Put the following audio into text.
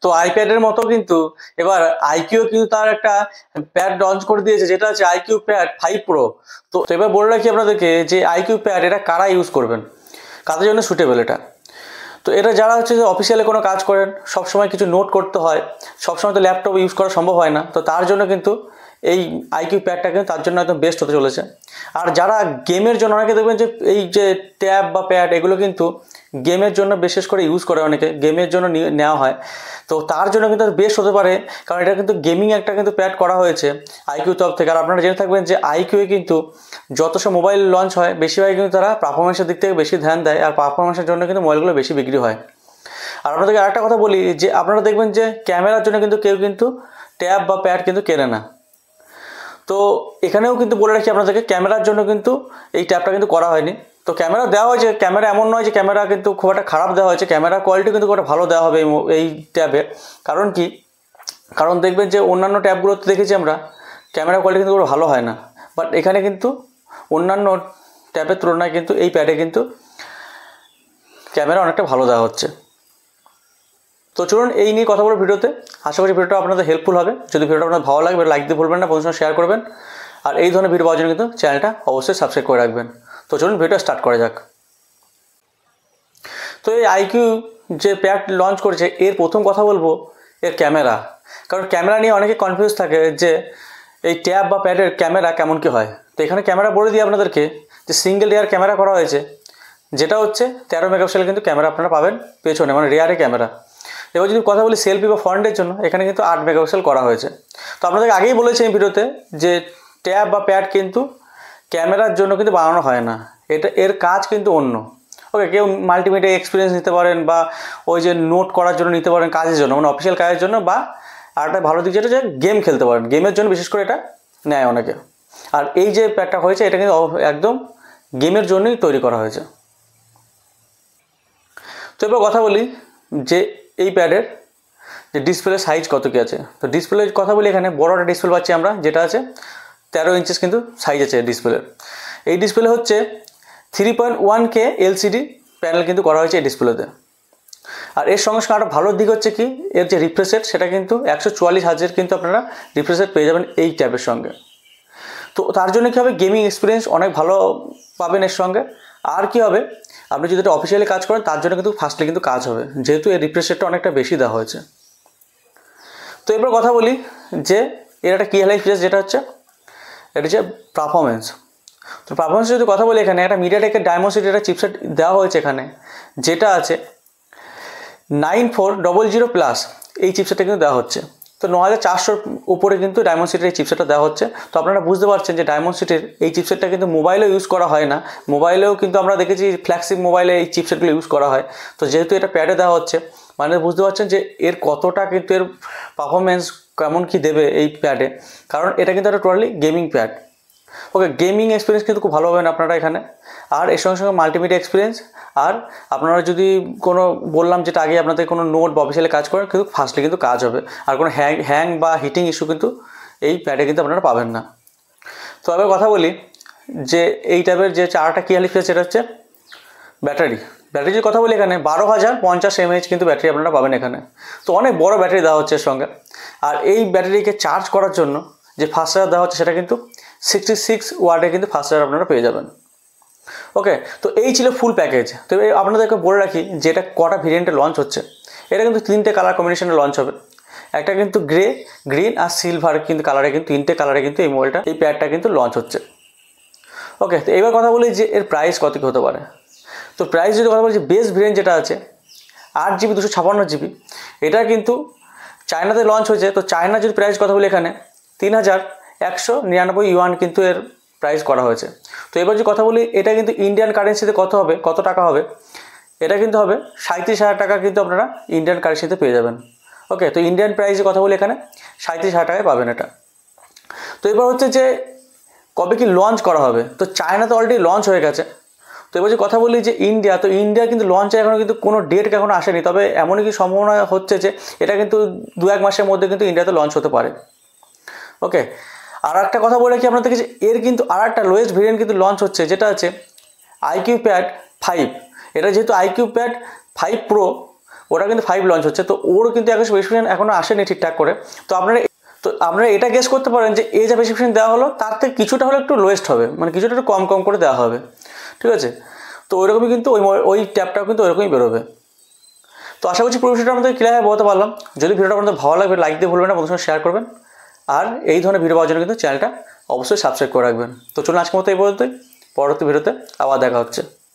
তো আইপ্যাডের মতো কিন্তু এবার আইকিউ কিন্তু তার একটা প্যাড লঞ্চ করে দিয়েছে, যেটা হচ্ছে আইকিউ প্যাড 5 প্রো। তো এবার বলে রাখি আপনাদেরকে যে আইকিউ প্যাড এটা কারা ইউজ করবেন, কাদের জন্য সুটেবল এটা। তো এটা যারা হচ্ছে যে অফিসিয়ালি কোনো কাজ করেন, সবসময় কিছু নোট করতে হয়, সবসময় তো ল্যাপটপ ইউজ করা সম্ভব হয় না, তো তার জন্য কিন্তু এই আইকিউ প্যাডটা কিন্তু তার জন্য একদম বেস্ট হতে চলেছে। আর যারা গেমের জন্য, অনেকে দেখবেন যে এই যে ট্যাব বা প্যাড এগুলো কিন্তু গেমের জন্য বিশেষ করে ইউজ করে, অনেকে গেমের জন্য নেওয়া হয়, তো তার জন্য কিন্তু বেস্ট হতে পারে, কারণ এটা কিন্তু গেমিং একটা কিন্তু প্যাড করা হয়েছে আইকিউ তরফ থেকে। আর আপনারা জেনে থাকবেন যে আইকিউ কিন্তু যত সব মোবাইল লঞ্চ হয় বেশিরভাগ কিন্তু তারা পারফরমেন্সের দিক থেকে বেশি ধ্যান দেয়, আর পারফরমেন্সের জন্য কিন্তু মোবাইলগুলো বেশি বিক্রি হয়। আর আপনাদেরকে আরেকটা কথা বলি যে আপনারা দেখবেন যে ক্যামেরার জন্য কিন্তু কেউ কিন্তু ট্যাব বা প্যাড কিন্তু কেনে না। তো এখানেও কিন্তু বলে রাখি আপনাদেরকে, ক্যামেরার জন্য কিন্তু এই ট্যাবটা কিন্তু করা হয়নি। তো ক্যামেরা দেওয়া হয়েছে, ক্যামেরা এমন নয় যে ক্যামেরা কিন্তু খুব একটা খারাপ দেওয়া হয়েছে, ক্যামেরা কোয়ালিটি কিন্তু খুব একটা ভালো দেওয়া হবে এই ট্যাবে। কারণ কি, কারণ দেখবেন যে অন্যান্য ট্যাবগুলোতে দেখেছি আমরা ক্যামেরা কোয়ালিটি কিন্তু খুব ভালো হয় না, বাট এখানে কিন্তু অন্যান্য ট্যাবের তুলনায় কিন্তু এই প্যাডে কিন্তু ক্যামেরা অনেকটা ভালো দেওয়া হচ্ছে। তো চলুন এই নিয়ে কথা বলবো ভিডিওতে। আশা করি ভিডিওটা আপনাদের হেল্পফুল হবে। যদি ভিডিওটা আপনাদের ভালো লাগে লাইক দিতে ভুলবেন না, বন্ধুদের সঙ্গে শেয়ার করবেন, আর এই ধরনের ভিডিও পাওয়ার জন্য কিন্তু চ্যানেলটা অবশ্যই সাবস্ক্রাইব করে রাখবেন। তো চলুন ভিডিওটা স্টার্ট করা যাক। তো এই আইকিউ যে প্যাড লঞ্চ করেছে, এর প্রথম কথা বলবো এর ক্যামেরা। কারণ ক্যামেরা নিয়ে অনেকে কনফিউজ থাকে যে এই ট্যাব বা প্যাডের ক্যামেরা কেমন কী হয়। তো এখানে ক্যামেরা বলে দিই আপনাদেরকে যে সিঙ্গেল রেয়ার ক্যামেরা করা হয়েছে, যেটা হচ্ছে 13 মেগাপিক্সেলের কিন্তু ক্যামেরা আপনারা পাবেন পেছনে, মানে রেয়ারে ক্যামেরা। এবার যদি কথা বলি সেলফি বা ফ্রন্টের জন্য, এখানে কিন্তু 8 মেগাপিক্সেল করা হয়েছে। তো আপনাদেরকে আগেই বলেছি এই ভিডিওতে যে ট্যাব বা প্যাড কিন্তু ক্যামেরার জন্য কিন্তু বানানো হয় না, এর কাজ কিন্তু অন্য। ওকে, কেউ মাল্টিমিডিয়া এক্সপিরিয়েন্স নিতে পারেন, বা ওই যে নোট করার জন্য নিতে পারেন, কাজের জন্য মানে অফিসিয়াল কাজের জন্য, বা আর একটা ভালো দিক যেটা যে গেম খেলতে পারেন, গেমের জন্য বিশেষ করে এটা নেয় অনেকে। আর এই যে প্যাডটা হয়েছে এটা কিন্তু একদম গেমের জন্যই তৈরি করা হয়েছে। তো এবার কথা বলি যে এই প্যাডের যে ডিসপ্লে সাইজ কত কী আছে। তো ডিসপ্লের কথা বলি, এখানে বড় একটা ডিসপ্লে পাচ্ছি আমরা, যেটা আছে 13 ইঞ্চেস কিন্তু সাইজ আছে ডিসপ্লের। এই ডিসপ্লে হচ্ছে 3.1K LCD প্যানেল কিন্তু করা হয়েছে এই ডিসপ্লেতে। আর এর সঙ্গে সঙ্গে একটা ভালো দিক হচ্ছে কি, এর যে রিফ্রেশ রেট সেটা কিন্তু 144 হার্টজের কিন্তু আপনারা রিফ্রেশ রেট পেয়ে যাবেন এই ট্যাবের সঙ্গে। তো তার জন্য কী হবে, গেমিং এক্সপিরিয়েন্স অনেক ভালো পাবেন এর সঙ্গে। আর কি হবে, আপনি যদি এটা অফিসিয়ালি কাজ করেন তার জন্য কিন্তু ফাস্টলি কিন্তু কাজ হবে, যেহেতু এর রিফ্রেশ রেটটা অনেকটা বেশি দেওয়া হয়েছে। তো এবার কথা বলি যে এর একটা কী হাইলাইট ফিচার, যেটা হচ্ছে এটা হচ্ছে পারফরমেন্স। তো পারফরমেন্স যদি কথা বলি, এখানে একটা মিডিয়াটেকের ডায়মন্ডসিটির একটা চিপসেট দেওয়া হয়েছে এখানে, যেটা আছে 9400+ এই চিপসেটটা কিন্তু দেওয়া হচ্ছে। তো 9400 উপরে কিন্তু ডায়মন্ডসিটির এই চিপসেটটা দেওয়া হচ্ছে। তো আপনারা বুঝতে পারছেন যে ডায়মন্ডসিটির এই চিপসেটটা কিন্তু মোবাইলেও ইউজ করা হয় না, মোবাইলেও কিন্তু আমরা দেখেছি ফ্ল্যাগশিপ মোবাইলে এই চিপসেটগুলো ইউজ করা হয়। তো যেহেতু এটা প্যাডে দেওয়া হচ্ছে, মানে বুঝতে পারছেন যে এর কতটা কিন্তু এর পারফরমেন্স কেমন কি দেবে এই প্যাডে, কারণ এটা কিন্তু একটা টোটালি গেমিং প্যাড। ওকে, গেমিং এক্সপিরিয়েন্স কিন্তু খুব ভালো পাবেন আপনারা এখানে। আর এর সঙ্গে সঙ্গে মাল্টিমিডিয়া এক্সপিরিয়েন্স, আর আপনারা যদি কোনো বললাম যেটা আগে আপনাদের কোনো নোট বা অফিসিয়ালি কাজ করেন কিন্তু ফাস্টলি কিন্তু কাজ হবে, আর কোনো হ্যাং বা হিটিং ইস্যু কিন্তু এই প্যাডে কিন্তু আপনারা পাবেন না। তো এবার কথা বলি যে এই টাইপের যে চারটা কী হাইলাইট ফিচার, সেটা হচ্ছে ব্যাটারি যদি কথা বলি, এখানে 12050 mAh কিন্তু ব্যাটারি আপনারা পাবেন এখানে। তো অনেক বড় ব্যাটারি দেওয়া হচ্ছে এর সঙ্গে। আর এই ব্যাটারিকে চার্জ করার জন্য যে ফাস্ট চার্জার দেওয়া হচ্ছে, সেটা কিন্তু 66 ওয়াটে কিন্তু ফাস্ট চার্জার আপনারা পেয়ে যাবেন। ওকে, তো এই ছিল ফুল প্যাকেজ। তো আপনাদেরকে বলে রাখি যে এটা কটা ভেরিয়েন্টে লঞ্চ হচ্ছে। এটা কিন্তু 3টে কালার কম্বিনেশনে লঞ্চ হবে। একটা কিন্তু গ্রে, গ্রিন আর সিলভার কিন্তু কালারে, কিন্তু 3টে কালারে কিন্তু এই মোবাইলটা, এই প্যাডটা কিন্তু লঞ্চ হচ্ছে। ওকে, তো এবার কথা বলি যে এর প্রাইস কত কী হতে পারে। তো প্রাইস যদি কথা বলি, যে বেস ভেরিয়েন্ট যেটা আছে 8GB 256GB, এটা কিন্তু চায়নাতে লঞ্চ হয়েছে। তো চায়না যদি প্রাইস কথা বলি, এখানে 3199 ইউয়ান কিন্তু এর প্রাইস করা হয়েছে। তো এবার যদি কথা বলি এটা কিন্তু ইন্ডিয়ান কারেন্সিতে কত হবে, কত টাকা হবে, এটা কিন্তু হবে 37,000 টাকা কিন্তু আপনারা ইন্ডিয়ান কারেন্সিতে পেয়ে যাবেন। ওকে, তো ইন্ডিয়ান প্রাইসে কথা বলি এখানে 37,000 টাকায় পাবেন এটা। তো এবার হচ্ছে যে কবে কি লঞ্চ করা হবে। তো চায়নাতে অলরেডি লঞ্চ হয়ে গেছে। তো এবার যে কথা বলি যে ইন্ডিয়া, তো ইন্ডিয়া কিন্তু লঞ্চে এখনও কিন্তু কোনো ডেট এখনও আসেনি, তবে এমনই কি সম্ভাবনা হচ্ছে যে এটা কিন্তু 2-1 মাসের মধ্যে কিন্তু ইন্ডিয়াতে লঞ্চ হতে পারে। ওকে, আর একটা কথা বলে কি আপনাদেরকে, যে এর কিন্তু আর একটা লোয়েস্ট ভেরিয়েন্ট কিন্তু লঞ্চ হচ্ছে, যেটা আছে আইকিউ প্যাড 5। এটা যেহেতু আইকিউ প্যাড 5 প্রো, ওটা কিন্তু 5 লঞ্চ হচ্ছে, তো ওরও কিন্তু একটা স্পেসিফিকেশন এখনও আসেনি ঠিকঠাক করে। তো আপনারা এটা গেস করতে পারেন যে যা স্পেসিফিকেশন দেওয়া হলো তার থেকে কিছুটা হলে একটু লোয়েস্ট হবে, মানে কিছুটা একটু কম কম করে দেওয়া হবে, ঠিক আছে। তো ওইরকমই কিন্তু ওই ট্যাবটাও কিন্তু ওইরকমই বেরোবে। তো আশা করছি পুরো বিষয়টা আমাদের ক্লিয়ার বলতে পারলাম। যদি ভিডিওটা আপনাদের ভালো লাগবে লাইক দিয়ে ভুলবেন না, বন্ধুদের সঙ্গে শেয়ার করবেন, আর এই ধরনের ভিডিও পাওয়ার জন্য কিন্তু চ্যানেলটা অবশ্যই সাবস্ক্রাইব করে রাখবেন। তো চলুন আজকের মতো এই পর্যন্তই, পরবর্তী ভিডিওতে আবার দেখা হচ্ছে।